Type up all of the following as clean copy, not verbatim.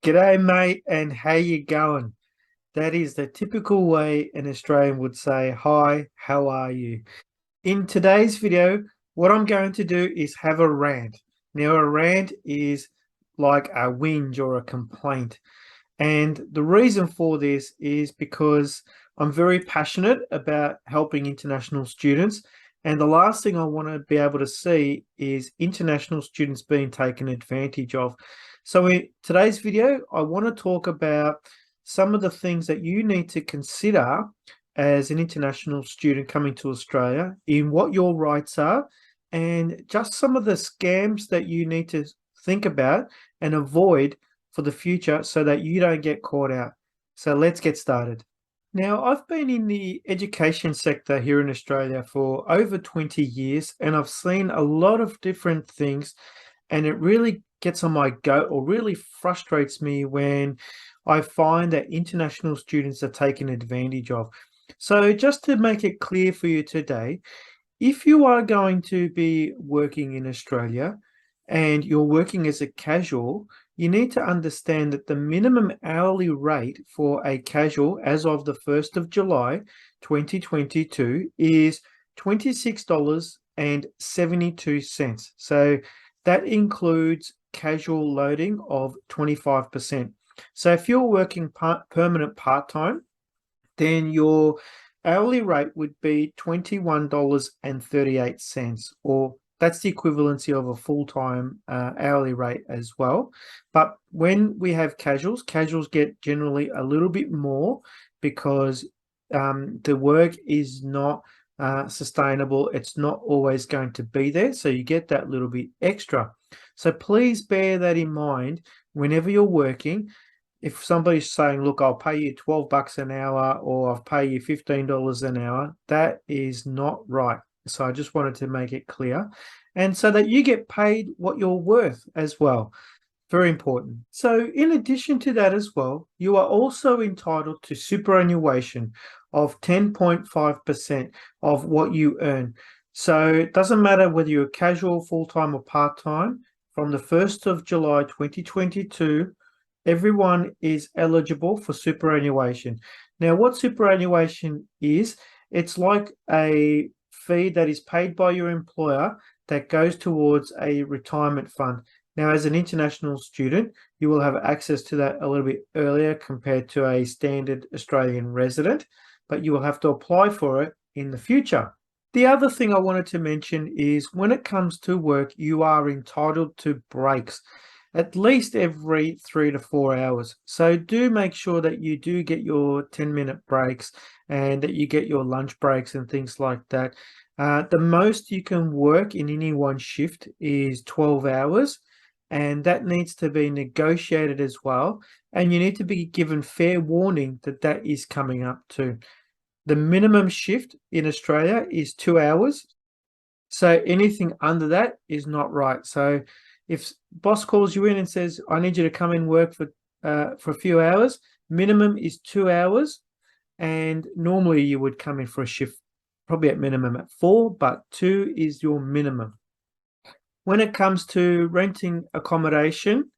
G'day, mate, and how you going? That is the typical way an Australian would say, "Hi, how are you?" In today's video, what I'm going to do is have a rant. Now, a rant is like a whinge or a complaint. And the reason for this is because I'm very passionate about helping international students. And the last thing I want to be able to see is international students being taken advantage of. So in today's video, I want to talk about some of the things that you need to consider as an international student coming to Australia, in what your rights are, and just some of the scams that you need to think about and avoid for the future so that you don't get caught out. So let's get started. Now, I've been in the education sector here in Australia for over 20 years, and I've seen a lot of different things, and it really gets on my goat or really frustrates me when I find that international students are taken advantage of. So just to make it clear for you today, if you are going to be working in Australia and you're working as a casual, you need to understand that the minimum hourly rate for a casual as of the 1st of July 2022 is $26.72. So that includes casual loading of 25%. So if you're working permanent part-time, then your hourly rate would be $21.38, or that's the equivalency of a full-time hourly rate as well. But when we have casuals, casuals get generally a little bit more because the work is not sustainable. It's not always going to be there, so you get that little bit extra. So please bear that in mind whenever you're working. If somebody's saying, look, I'll pay you $12 an hour or I'll pay you $15 an hour, that is not right. So I just wanted to make it clear. And so that you get paid what you're worth as well. Very important. So in addition to that as well, you are also entitled to superannuation of 10.5% of what you earn. So it doesn't matter whether you're casual, full-time or part-time, from the 1st of July 2022, everyone is eligible for superannuation. Now, what superannuation is, it's like a fee that is paid by your employer that goes towards a retirement fund. Now, as an international student, you will have access to that a little bit earlier compared to a standard Australian resident, but you will have to apply for it in the future. The other thing I wanted to mention is when it comes to work, you are entitled to breaks at least every 3 to 4 hours. So do make sure that you do get your 10-minute breaks and that you get your lunch breaks and things like that. The most you can work in any one shift is 12 hours, and that needs to be negotiated as well. And you need to be given fair warning that that is coming up too. The minimum shift in Australia is 2 hours. So anything under that is not right. So if boss calls you in and says, I need you to come and work for a few hours, minimum is 2 hours. And normally you would come in for a shift, probably at minimum at 4, but 2 is your minimum. When it comes to renting accommodation,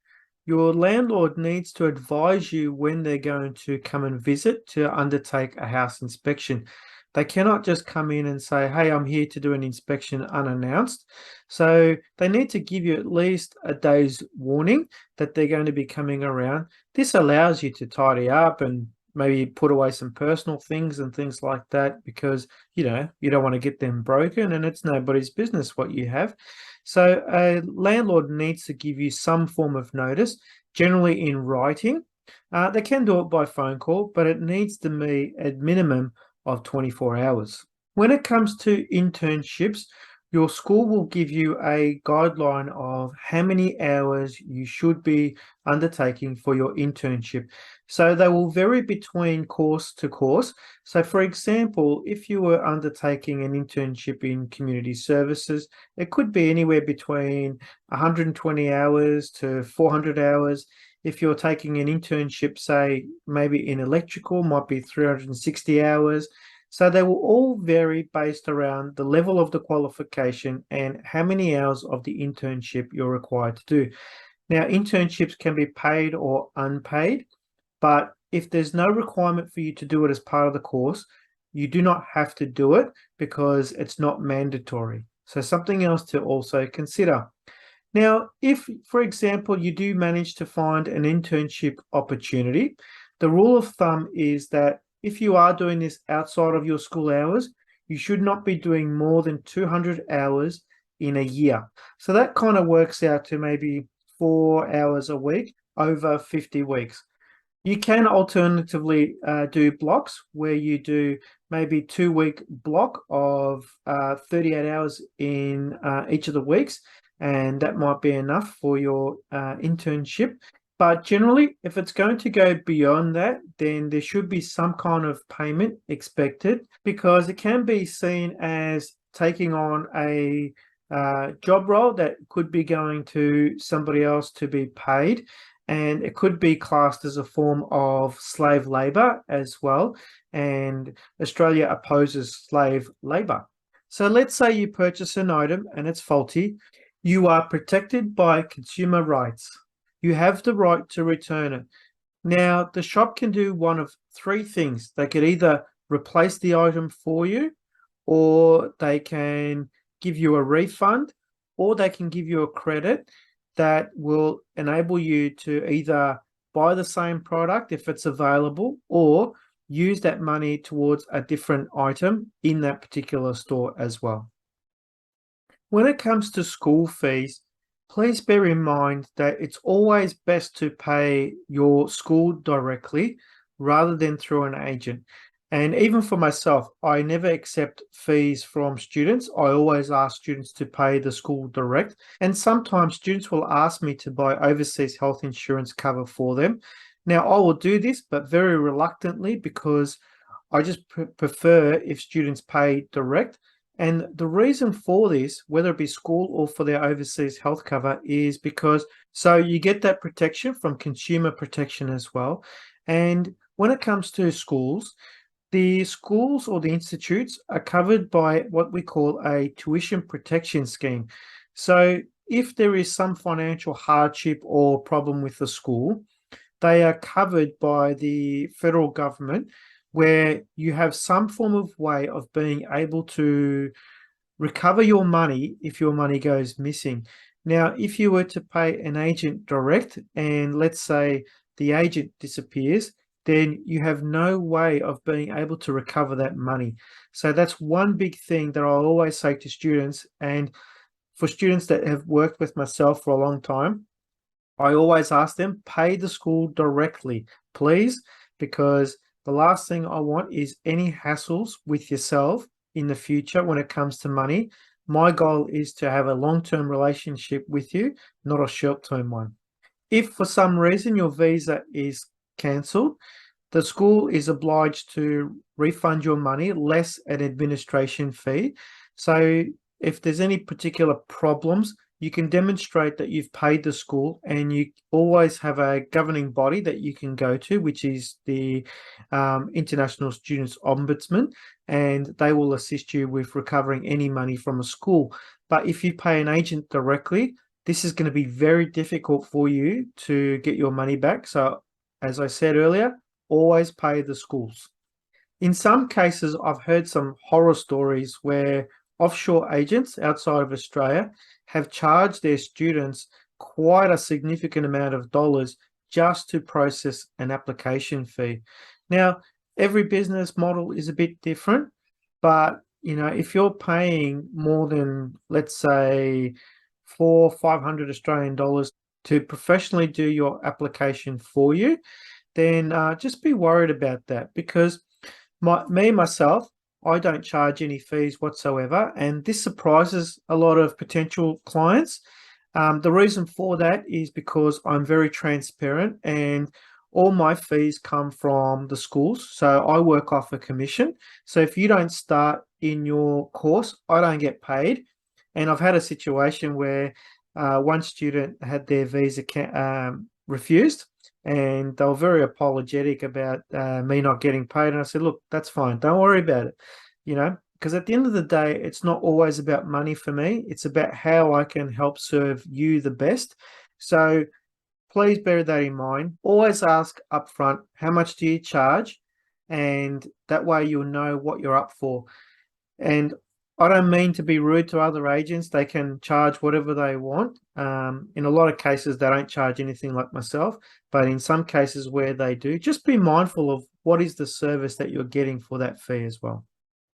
your landlord needs to advise you when they're going to come and visit to undertake a house inspection. They cannot just come in and say, hey, I'm here to do an inspection unannounced. So they need to give you at least a day's warning that they're going to be coming around. This allows you to tidy up and maybe put away some personal things and things like that, because, you don't want to get them broken and it's nobody's business what you have. So a landlord needs to give you some form of notice, generally in writing. They can do it by phone call, but it needs to be at minimum of 24 hours. When it comes to internships, your school will give you a guideline of how many hours you should be undertaking for your internship. So they will vary between course to course. So for example, if you were undertaking an internship in community services, it could be anywhere between 120 hours to 400 hours. If you're taking an internship, say, maybe in electrical, might be 360 hours. So they will all vary based around the level of the qualification and how many hours of the internship you're required to do. Now, internships can be paid or unpaid, but if there's no requirement for you to do it as part of the course, you do not have to do it because it's not mandatory. So something else to also consider. Now, if, for example, you do manage to find an internship opportunity, the rule of thumb is that if you are doing this outside of your school hours, you should not be doing more than 200 hours in a year. So that kind of works out to maybe 4 hours a week over 50 weeks. You can alternatively do blocks where you do maybe 2 week block of 38 hours in each of the weeks, and that might be enough for your internship. But generally, if it's going to go beyond that, then there should be some kind of payment expected, because it can be seen as taking on a job role that could be going to somebody else to be paid, and it could be classed as a form of slave labor as well. And Australia opposes slave labor. So let's say you purchase an item and it's faulty. You are protected by consumer rights. You have the right to return it. Now, the shop can do one of three things. They could either replace the item for you, or they can give you a refund, or they can give you a credit that will enable you to either buy the same product if it's available, or use that money towards a different item in that particular store as well. When it comes to school fees, please bear in mind that it's always best to pay your school directly rather than through an agent. And even for myself, I never accept fees from students. I always ask students to pay the school direct. And sometimes students will ask me to buy overseas health insurance cover for them. Now, I will do this, but very reluctantly, because I just prefer if students pay direct. And the reason for this, whether it be school or for their overseas health cover, is because so you get that protection from consumer protection as well. And when it comes to schools, the schools or the institutes are covered by what we call a tuition protection scheme. So if there is some financial hardship or problem with the school, they are covered by the federal government, where you have some form of way of being able to recover your money if your money goes missing. Now, if you were to pay an agent direct and let's say the agent disappears, then you have no way of being able to recover that money. So that's one big thing that I always say to students. And for students that have worked with myself for a long time, I always ask them, pay the school directly, please, because the last thing I want is any hassles with yourself in the future when it comes to money. My goal is to have a long-term relationship with you, not a short-term one. If for some reason your visa is cancelled, the school is obliged to refund your money less an administration fee. So if there's any particular problems, you can demonstrate that you've paid the school, and you always have a governing body that you can go to, which is the International Students Ombudsman, and they will assist you with recovering any money from a school. But if you pay an agent directly, this is going to be very difficult for you to get your money back. So as I said earlier, always pay the schools. In some cases, I've heard some horror stories where offshore agents outside of Australia have charged their students quite a significant amount of dollars just to process an application fee. Now, every business model is a bit different, but if you're paying more than, let's say, 400-500 Australian dollars to professionally do your application for you, then just be worried about that, because myself, I don't charge any fees whatsoever, and this surprises a lot of potential clients. The reason for that is because I'm very transparent, and all my fees come from the schools. So I work off a commission. So if you don't start in your course, I don't get paid. And I've had a situation where one student had their visa refused, and they were very apologetic about me not getting paid. And I said, look, that's fine. Don't worry about it. Because at the end of the day, it's not always about money for me. It's about how I can help serve you the best. So please bear that in mind. Always ask upfront, how much do you charge? And that way you'll know what you're up for. And I don't mean to be rude to other agents. They can charge whatever they want. In a lot of cases, they don't charge anything like myself, but in some cases where they do, just be mindful of what is the service that you're getting for that fee as well.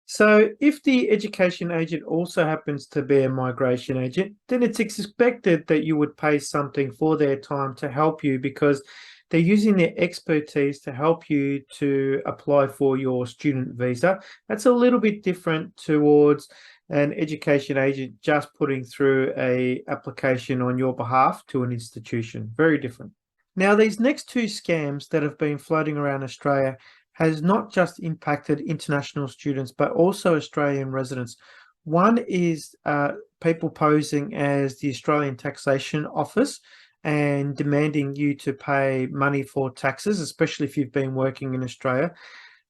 So if the education agent also happens to be a migration agent, then it's expected that you would pay something for their time to help you, because they're using their expertise to help you to apply for your student visa. That's a little bit different towards an education agent just putting through an application on your behalf to an institution. Very different. Now, these next two scams that have been floating around Australia has not just impacted international students, but also Australian residents. One is people posing as the Australian Taxation Office and demanding you to pay money for taxes, especially if you've been working in Australia.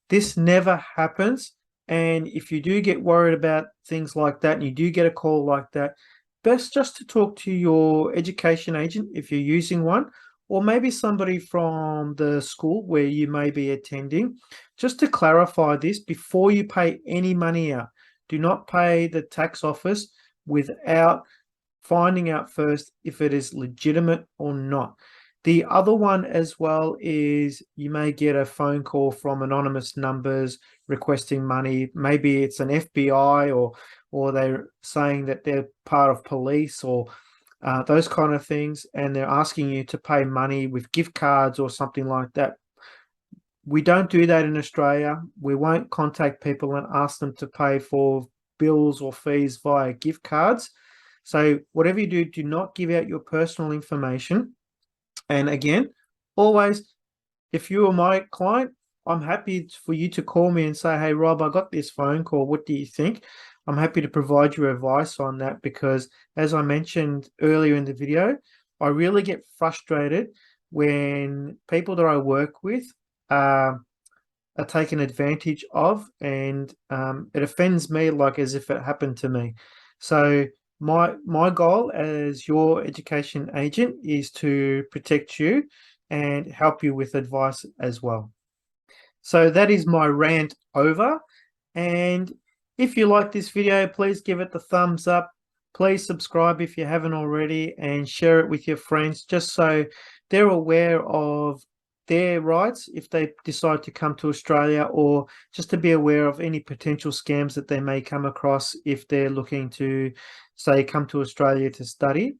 This never happens. And if you do get worried about things like that and you do get a call like that, best just to talk to your education agent if you're using one, or maybe somebody from the school where you may be attending, just to clarify this before you pay any money out. Do not pay the tax office without finding out first if it is legitimate or not. The other one as well is you may get a phone call from anonymous numbers requesting money. Maybe it's an FBI, or they're saying that they're part of police, or those kind of things, and they're asking you to pay money with gift cards or something like that. We don't do that in Australia. We won't contact people and ask them to pay for bills or fees via gift cards. So whatever you do, do not give out your personal information. And again, always, if you are my client, I'm happy for you to call me and say, hey, Rob, I got this phone call. What do you think? I'm happy to provide you advice on that, because as I mentioned earlier in the video, I really get frustrated when people that I work with are taken advantage of, and it offends me like as if it happened to me. So my goal as your education agent is to protect you and help you with advice as well. So that is my rant over. And if you like this video, please give it the thumbs up. Please subscribe if you haven't already, and share it with your friends just so they're aware of their rights if they decide to come to Australia, or just to be aware of any potential scams that they may come across if they're looking to, say, come to Australia to study.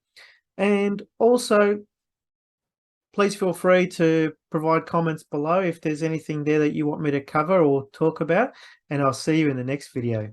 And also, please feel free to provide comments below if there's anything there that you want me to cover or talk about, and I'll see you in the next video.